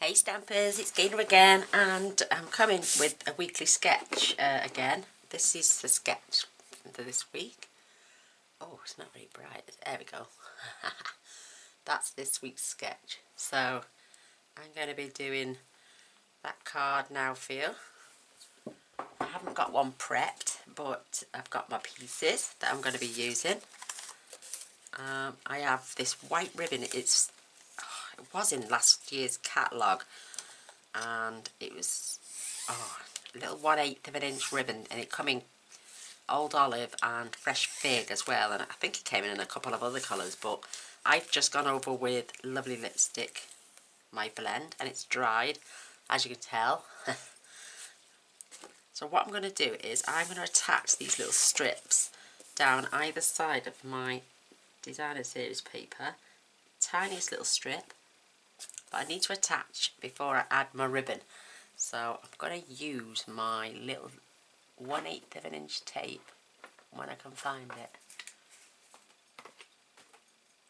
Hey Stampers, it's Gaynor again, and I'm coming with a weekly sketch again. This is the sketch for this week. Oh, it's not very bright. There we go. That's this week's sketch. So I'm going to be doing that card now for you. I haven't got one prepped, but I've got my pieces that I'm going to be using. I have this white ribbon. It was in last year's catalogue, and it was a little 1/8 of an inch ribbon, and it come in old olive and fresh fig as well, and I think it came in a couple of other colours, but I've just gone over with lovely lipstick, my blend, and it's dried, as you can tell. So what I'm going to do is I'm going to attach these little strips down either side of my designer series paper, tiniest little strip, but I need to attach before I add my ribbon. So I'm going to use my little 1/8 of an inch tape when I can find it.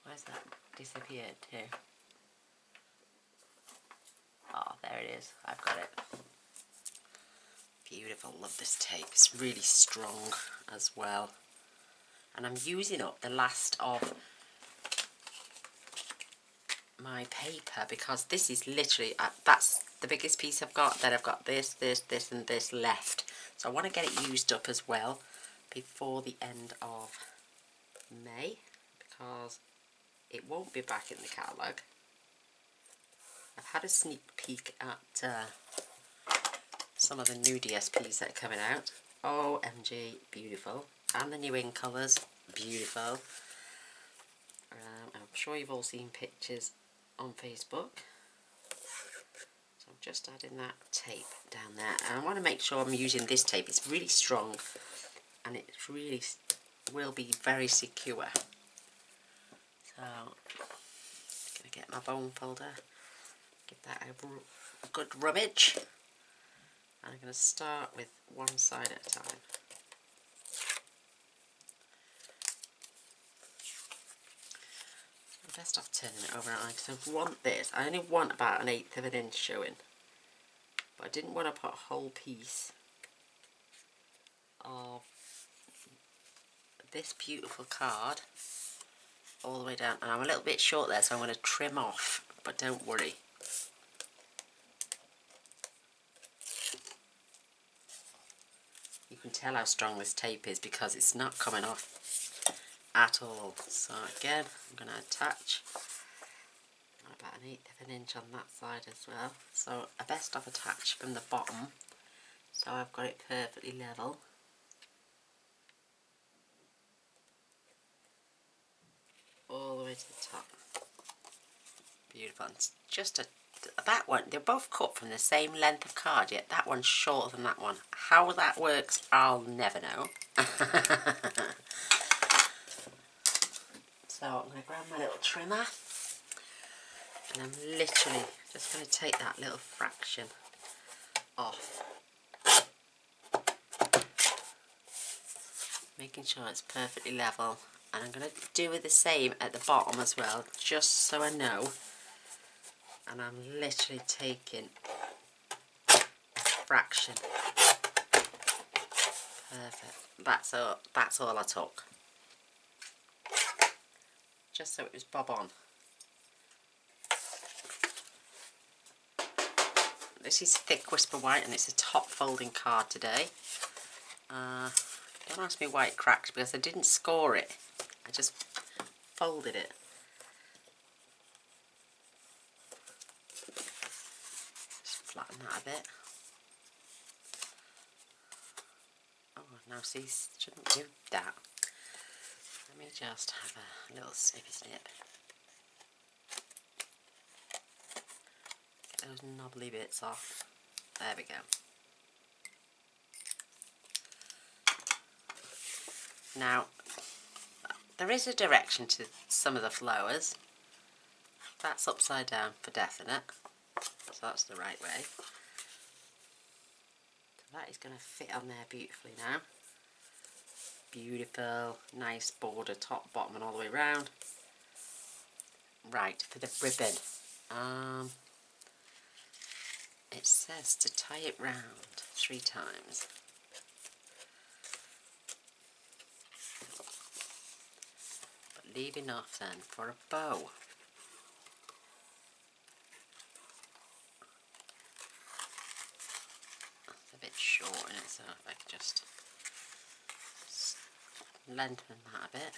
Where's that disappeared to? Oh, there it is. I've got it. Beautiful. Love this tape. It's really strong as well. And I'm using up the last of my paper because this is literally, that's the biggest piece I've got. Then I've got this, this, this and this left. So I want to get it used up as well before the end of May, because it won't be back in the catalogue. I've had a sneak peek at some of the new DSPs that are coming out. OMG, beautiful. And the new in colours, beautiful. I'm sure you've all seen pictures on Facebook. So I'm just adding that tape down there. And I want to make sure I'm using this tape. It's really strong and it really will be very secure. So I'm going to get my bone folder, give that a good rummage. And I'm going to start with one side at a time. I'm best off turning it over, because I want this. I only want about 1/8 of an inch showing. But I didn't want to put a whole piece of this beautiful card all the way down. And I'm a little bit short there, so I'm going to trim off, but don't worry. You can tell how strong this tape is because it's not coming off at all. So again, I'm going to attach about 1/8 of an inch on that side as well. So I best off attach from the bottom, so I've got it perfectly level. All the way to the top. Beautiful. It's just that one, they're both cut from the same length of card, yet that one's shorter than that one. How that works, I'll never know. So I'm going to grab my little trimmer, and I'm literally just going to take that little fraction off, making sure it's perfectly level. And I'm going to do the same at the bottom as well, just so I know. And I'm literally taking a fraction. Perfect. That's all I took. Just so it was bob on. This is thick Whisper White, and it's a top folding card today. Don't ask me why it cracked, because I didn't score it. I just folded it. Just flatten that a bit. Oh, now see, shouldn't do that. Let me just have a little snippy snip. Get those knobbly bits off. There we go. Now, there is a direction to some of the flowers. That's upside down for definite, so that's the right way. So that is going to fit on there beautifully now. Beautiful, nice border, top, bottom and all the way around. Right, for the ribbon. says to tie it round 3 times. But leave enough then for a bow. It's a bit short in it, so if I could just lengthen that a bit.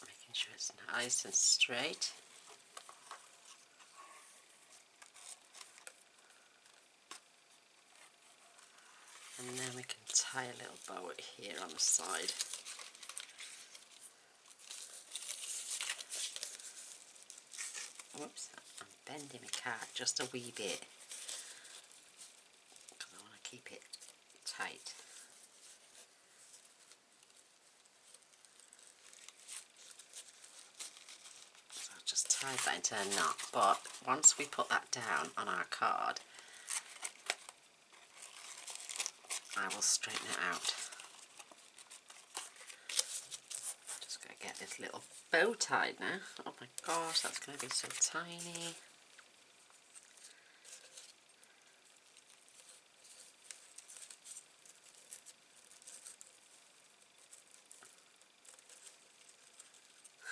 Making sure it's nice and straight. And then we can tie a little bow here on the side. Whoops, I'm bending my card just a wee bit because I want to keep it tight. So I'll just tie that into a knot, but once we put that down on our card, I will straighten it out. Just going to get this little bow tied now. Oh my gosh, that's going to be so tiny.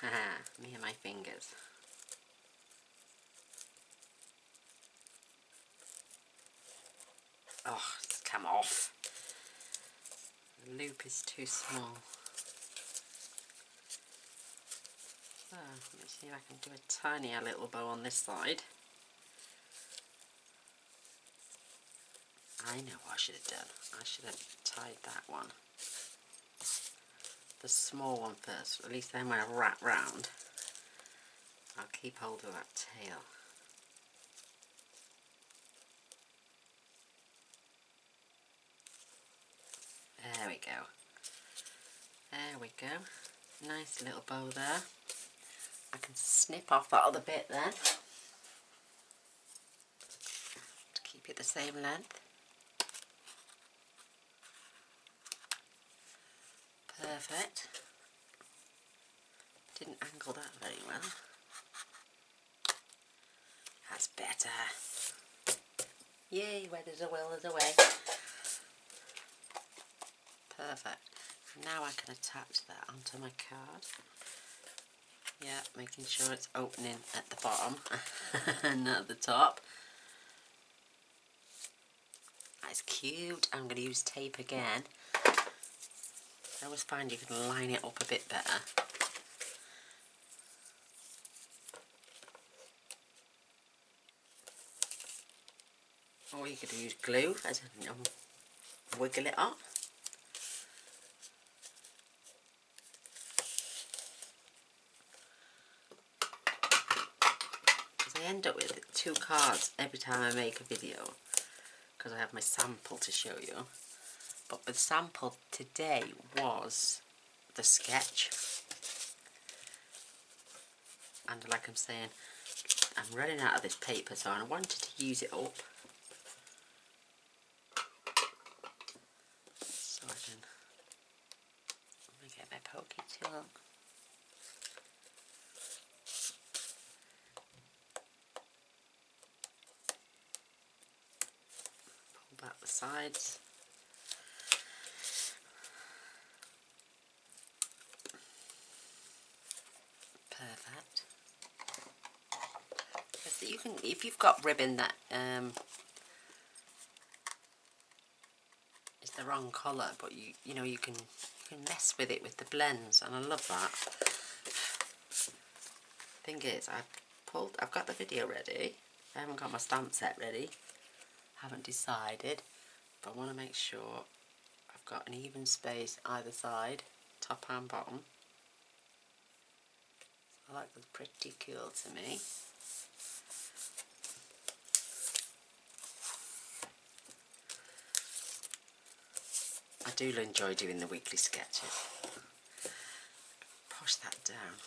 Haha, me and my fingers. Oh, it's come off. The loop is too small. So, let me see if I can do a tinier little bow on this side. I know what I should have done. I should have tied that one. The small one first. At least then when I wrap round, I'll keep hold of that tail. There we go. There we go. Nice little bow there. I can snip off that other bit then to keep it the same length. Perfect. Didn't angle that very well. That's better. Yay, where there's a will, there's a way. Perfect. Now I can attach that onto my card. Yeah, making sure it's opening at the bottom and not at the top. That's cute. I'm going to use tape again. I always find you can line it up a bit better. Or you could use glue as a wiggle it up. Because I end up with 2 cards every time I make a video, because I have my sample to show you. But the sample today was the sketch. And like I'm saying, I'm running out of this paper, so I wanted to use it up. So I can, let me get my pokey tool. Pull back the sides. Perfect. You can, if you've got ribbon that is the wrong colour, but you know you can mess with it with the blends, and I love that. Thing is, I've got the video ready. I haven't got my stamp set ready. Haven't decided, but I want to make sure I've got an even space either side, top and bottom. So that looks pretty cool to me. I do enjoy doing the weekly sketches. Push that down.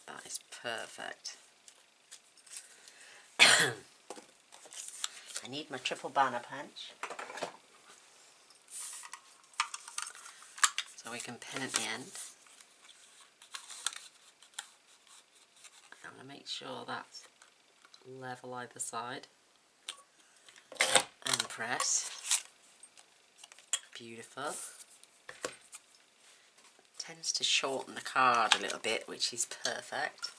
That is perfect. I need my triple banner punch. So so we can pin at the end. I want to make sure that's level either side and press. Beautiful. Tends to shorten the card a little bit, which is perfect.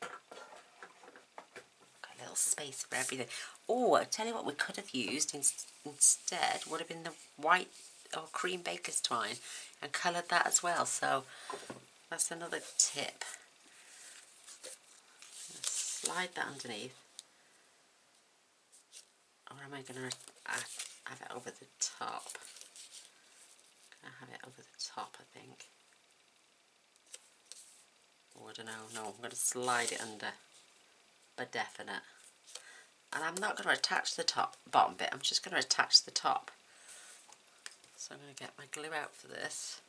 Got a little space for everything. Oh, I'll tell you what we could have used instead would have been the white or cream baker's twine and coloured that as well. So that's another tip. Slide that underneath. Or am I going to have it over the top? I have it over the top, I think. Oh, I don't know. No, I'm going to slide it under, for definite. And I'm not going to attach the bottom bit. I'm just going to attach the top. So I'm going to get my glue out for this.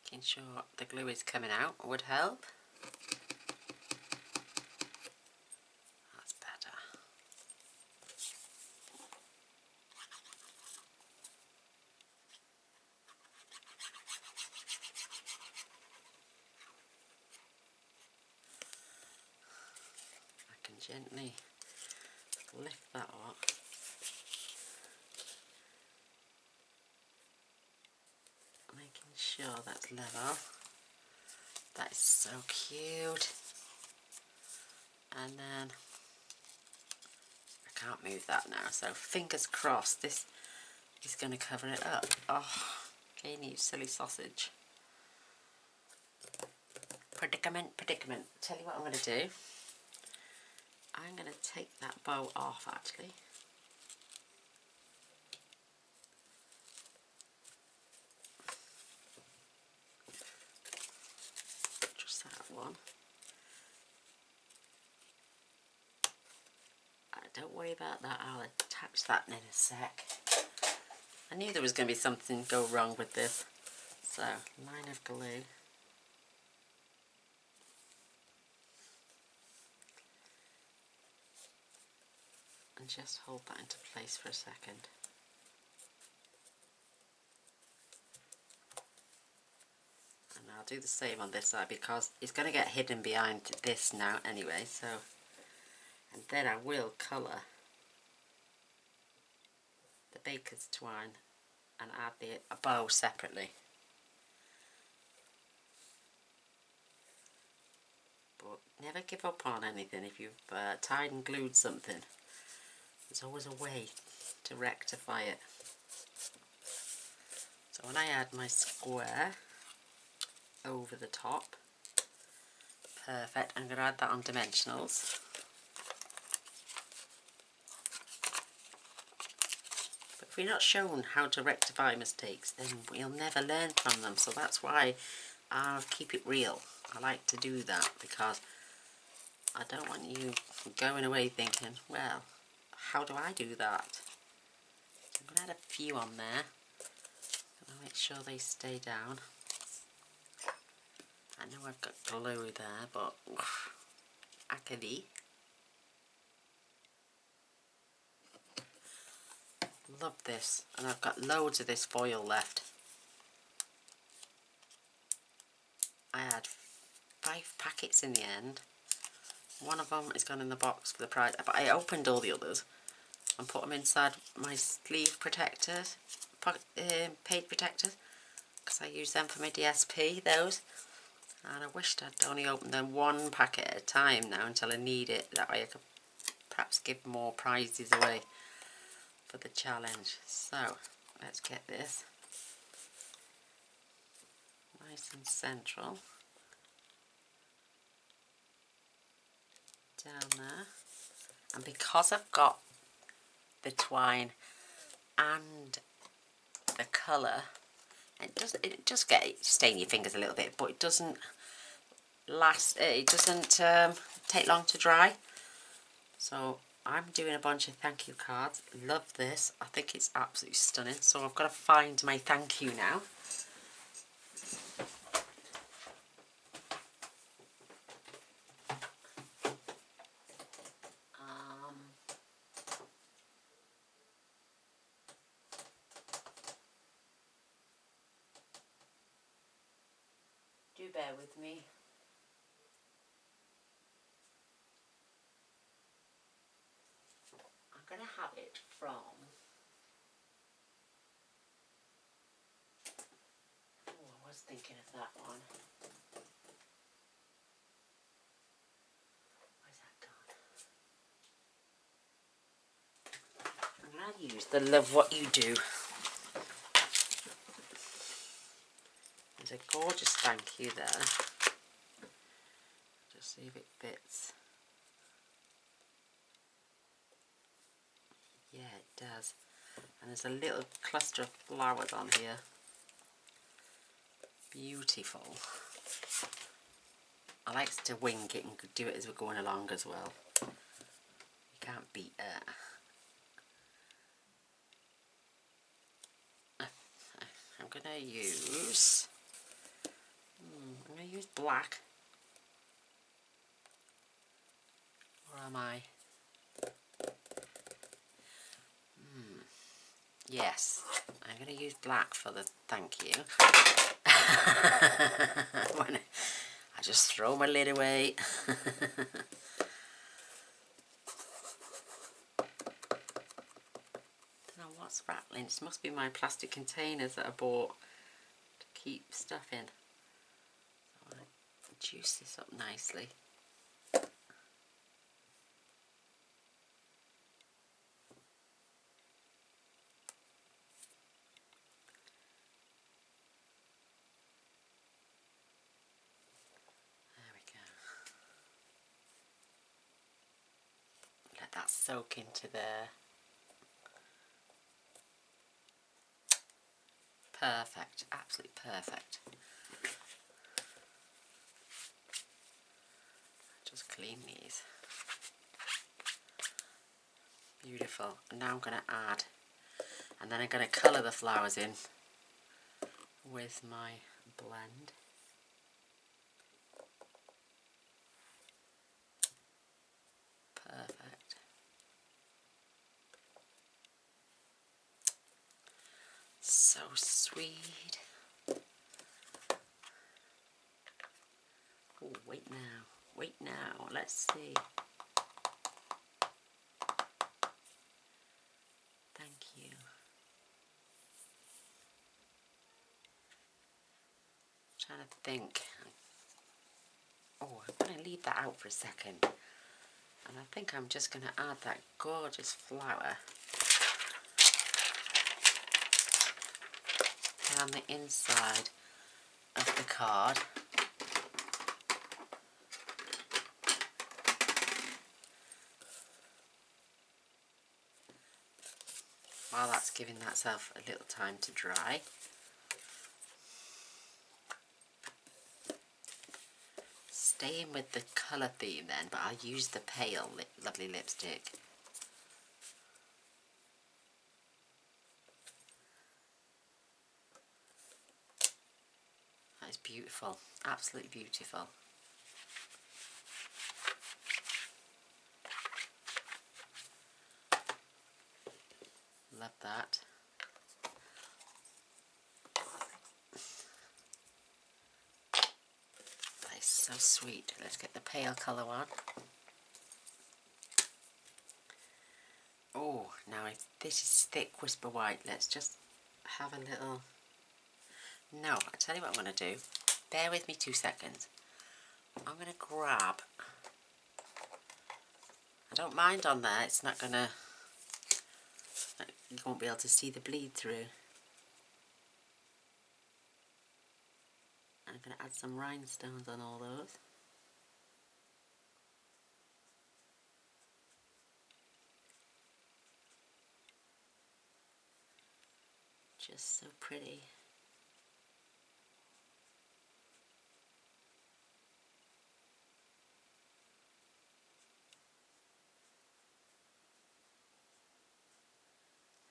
Making sure the glue is coming out would help. That's better. I can gently lift that up. Making sure that's level. That is so cute. And then I can't move that now, so fingers crossed this is going to cover it up. Oh, Gaynor, you silly sausage. Predicament, predicament. Tell you what I'm going to do. I'm going to take that bow off actually. Just that one. Don't worry about that, I'll attach that in a sec. I knew there was going to be something go wrong with this. So, line of glue. And just hold that into place for a second. And I'll do the same on this side because it's going to get hidden behind this now anyway, so. And then I will colour the baker's twine and add a bow separately. But never give up on anything. If you've tied and glued something, there's always a way to rectify it. So when I add my square over the top, perfect, I'm going to add that on dimensionals. But if we're not shown how to rectify mistakes, then we'll never learn from them. So that's why I'll keep it real. I like to do that because I don't want you going away thinking, well, how do I do that? I'm going to add a few on there. I'll make sure they stay down. I know I've got glue there, but acadie. Love this, and I've got loads of this foil left. I had 5 packets in the end. One of them is gone in the box for the prize, but I opened all the others and put them inside my sleeve protectors, page protectors, because I use them for my DSP, those. And I wished I'd only opened them 1 packet at a time now until I need it. That way I could perhaps give more prizes away for the challenge. So, let's get this nice and central. Down there. And because I've got the twine and the colour, it does stain your fingers a little bit, but it doesn't last, it doesn't take long to dry. So I'm doing a bunch of thank you cards. Love this. I think it's absolutely stunning. So I've got to find my thank you now. bear with me. I'm going to have it from... Oh, I was thinking of that one. Where's that gone? I'm going to use the Love What You Do. There's a gorgeous thank you there. Just see if it fits. Yeah, it does. And there's a little cluster of flowers on here. Beautiful. I like to wing it and do it as we're going along as well. You can't beat it. I'm going to use... I'm going to use black. Or am I? Yes, I'm going to use black for the thank you. I just throw my lid away. Don't know what's rattling. It must be my plastic containers that I bought to keep stuff in. So I juice this up nicely. Let that soak into there. Perfect, absolutely perfect. Just clean these. Beautiful. And now I'm going to add, and then I'm going to colour the flowers in with my blend. Perfect. So sweet. Oh, wait now. Wait now. Let's see. Thank you. I'm trying to think. Oh, I'm going to leave that out for a second. And I think I'm just going to add that gorgeous flower down the inside of the card. While that's giving that self a little time to dry. Staying with the colour theme then, but I'll use the pale lovely lipstick. That is beautiful, absolutely beautiful. Love that. That is so sweet. Let's get the pale colour on. Oh, now if this is thick Whisper White, let's just have a little... No, I'll tell you what I'm going to do. Bear with me 2 seconds. I'm going to grab... I don't mind on there, it's not going to... You won't be able to see the bleed through. I'm going to add some rhinestones on all those. Just so pretty.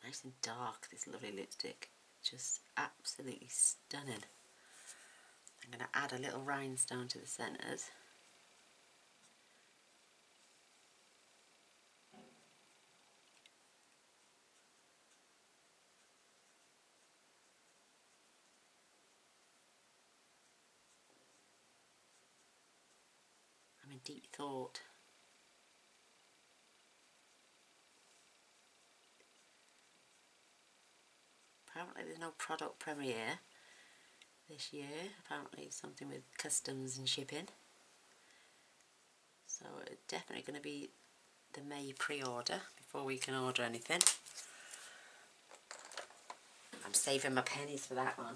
Nice and dark, this lovely lipstick. Just absolutely stunning. I'm going to add a little rhinestone to the centres. deep thought. Apparently there's no product premiere this year. Apparently it's something with customs and shipping. So it's definitely going to be the May pre-order before we can order anything. I'm saving my pennies for that one.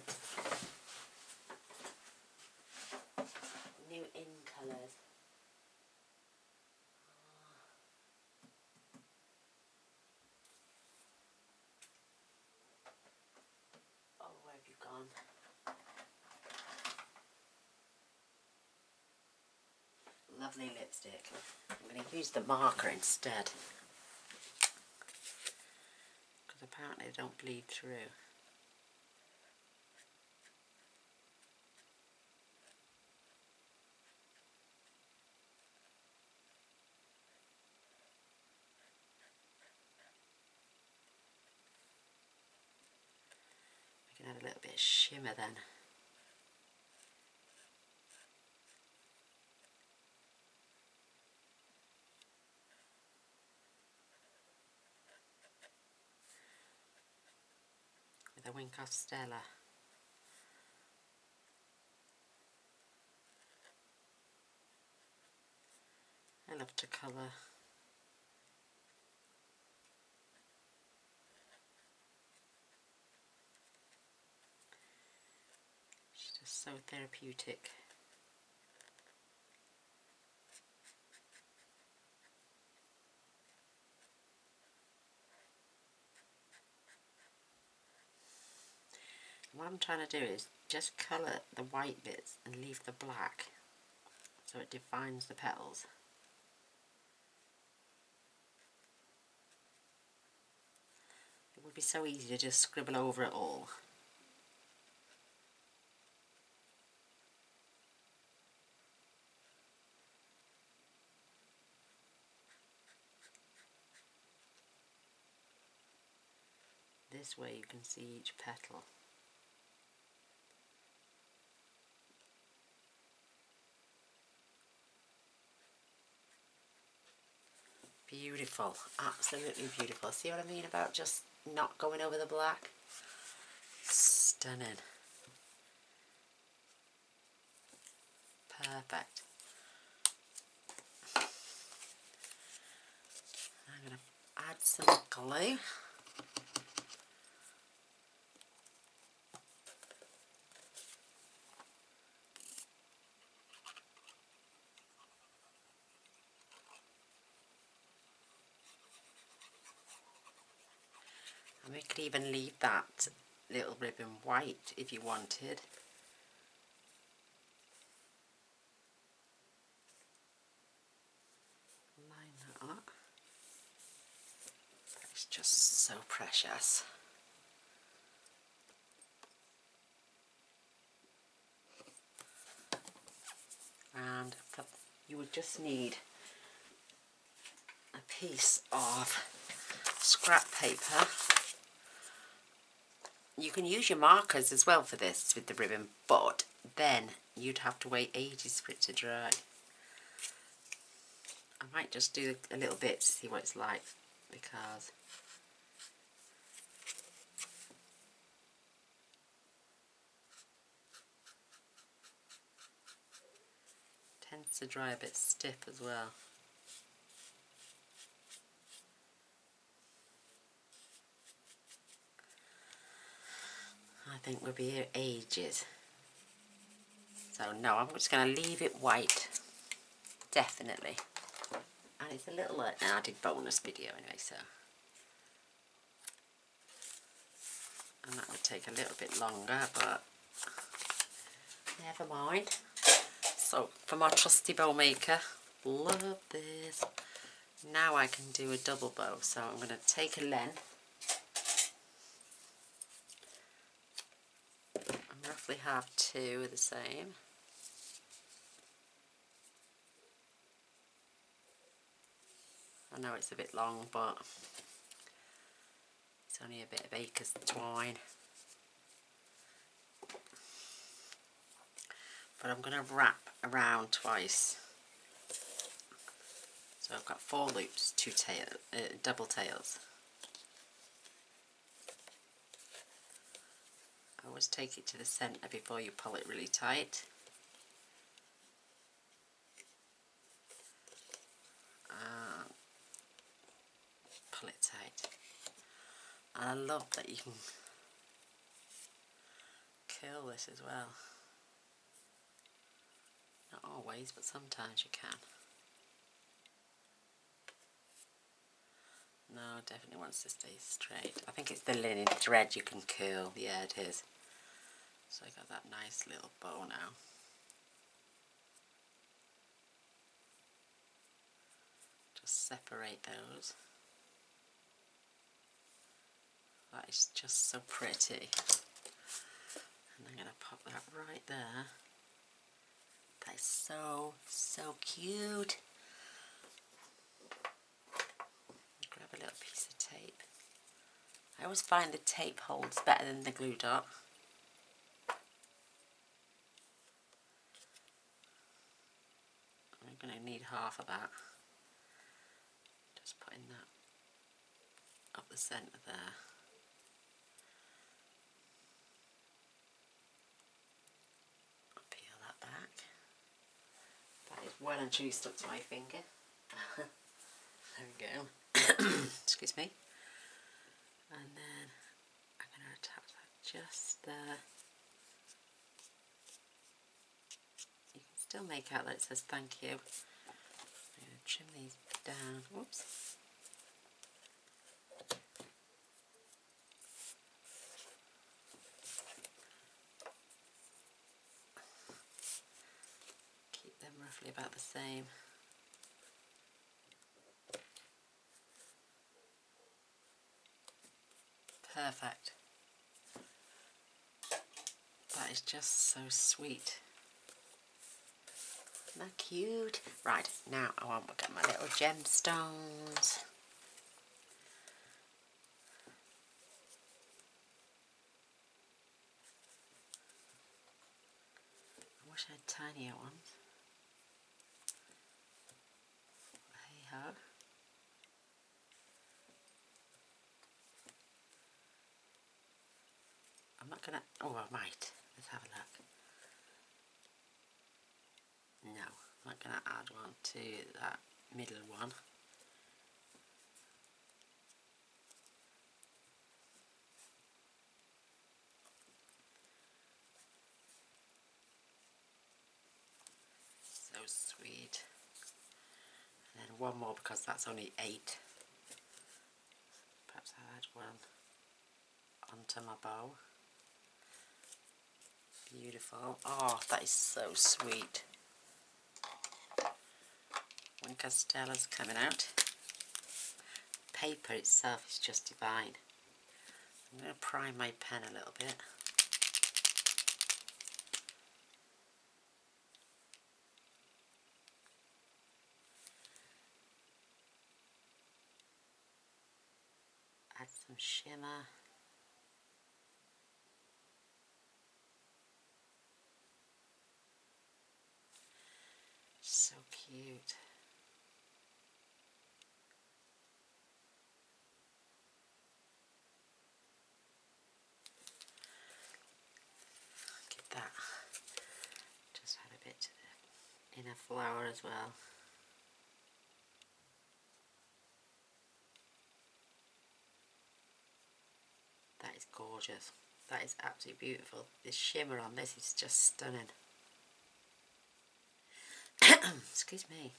New in colours. Oh, where have you gone? Lovely lipstick. I'm going to use the marker instead, because apparently they don't bleed through. I can add a little bit of shimmer then. With a wink of Stella. I love to colour. It's just so therapeutic. What I'm trying to do is just colour the white bits and leave the black so it defines the petals. It would be so easy to just scribble over it all. This way you can see each petal. Beautiful, absolutely beautiful. See what I mean about just not going over the black? Stunning. Perfect. I'm going to add some glue. And we could even leave that little ribbon white if you wanted. Line that up. It's just so precious. And you would just need a piece of scrap paper. You can use your markers as well for this with the ribbon, but then you'd have to wait ages for it to dry. I might just do a little bit to see what it's like, because it tends to dry a bit stiff as well. I think we'll be here ages. So no, I'm just going to leave it white, definitely. And it's a little added bonus video anyway, so. And that would take a little bit longer, but never mind. So for my trusty bow maker, love this. Now I can do a double bow. So I'm going to take a length. And roughly have two of the same. I know it's a bit long, but it's only a bit of acres twine. But I'm going to wrap around twice. So I've got 4 loops, 2 double tails. Always take it to the centre before you pull it really tight. Pull it tight. And I love that you can curl this as well. Not always, but sometimes you can. No, definitely wants to stay straight. I think it's the linen thread you can curl. Yeah, it is. So I got that nice little bow now. Just separate those. That is just so pretty. And I'm going to pop that right there. That is so, so cute. Grab a little piece of tape. I always find the tape holds better than the glue dot. I'm going to need half of that. Just putting that up the centre there. Peel that back. That is well and truly stuck to my finger. There we go. Excuse me. And then I'm going to attach that just there. You can still make out that it says thank you. I'm going to trim these down. Whoops. Keep them roughly about the same. Perfect. That is just so sweet. Isn't that cute? Right, now I want to get my little gemstones. I wish I had tinier ones. Hey ho. I'm not gonna, oh I might. Let's have a look. No, I'm not gonna add one to that middle one. So sweet. And then one more because that's only 8. Perhaps I'll add one onto my bow. Beautiful. Oh, that is so sweet. When Castella's coming out. Paper itself is just divine. I'm going to prime my pen a little bit. Add some shimmer. So cute. Get that. Just add a bit to the inner flower as well. That is gorgeous. That is absolutely beautiful. This shimmer on this is just stunning. Excuse me.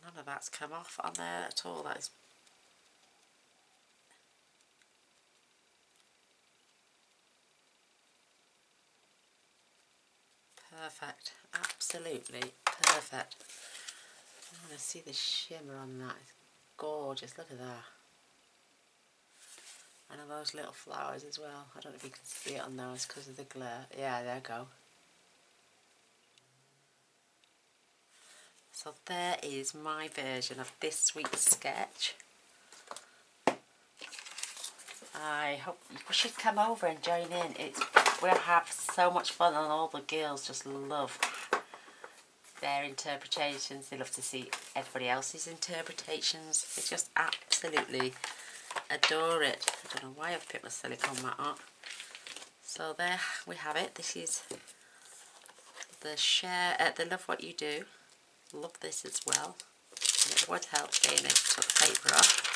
None of that's come off on there at all. That is perfect. Absolutely perfect. I want to see the shimmer on that. It's gorgeous. Look at that. And all those little flowers as well. I don't know if you can see it on those because of the glare. Yeah, there you go. So there is my version of this week's sketch. I hope you should come over and join in. We'll have so much fun, and all the girls just love their interpretations. They love to see everybody else's interpretations. They just absolutely adore it. I don't know why I've picked my silicone mat up. So there we have it. This is the the Love What You Do. Love this as well. And it would help getting it took the paper off.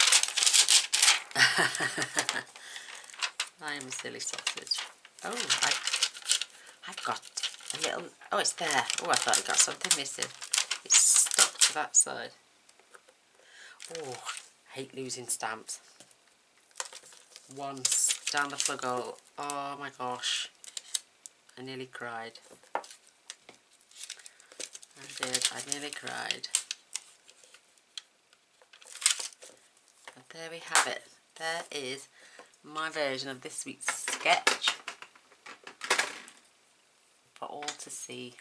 I am a silly sausage. Oh, I've got a little... Oh, it's there. Oh, I thought I got something missing. It's stuck to that side. Oh, I hate losing stamps. Once down the fluggle. Oh my gosh. I nearly cried. I did. I nearly cried. But there we have it. There is my version of this week's sketch for all to see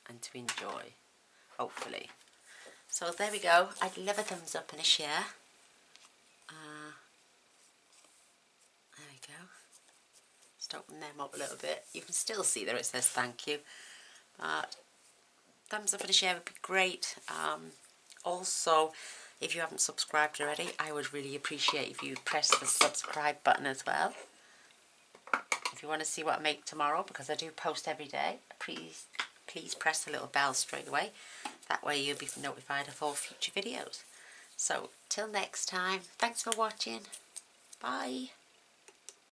and to enjoy, hopefully. So there we go. I'd love a thumbs up and a share. There we go. Just open them up a little bit. You can still see there it says thank you. Thumbs up and a share would be great. Also, if you haven't subscribed already, I would really appreciate if you press the subscribe button as well. If you want to see what I make tomorrow, because I do post every day, please press the little bell straight away. That way you'll be notified of all future videos. So, till next time, thanks for watching. Bye.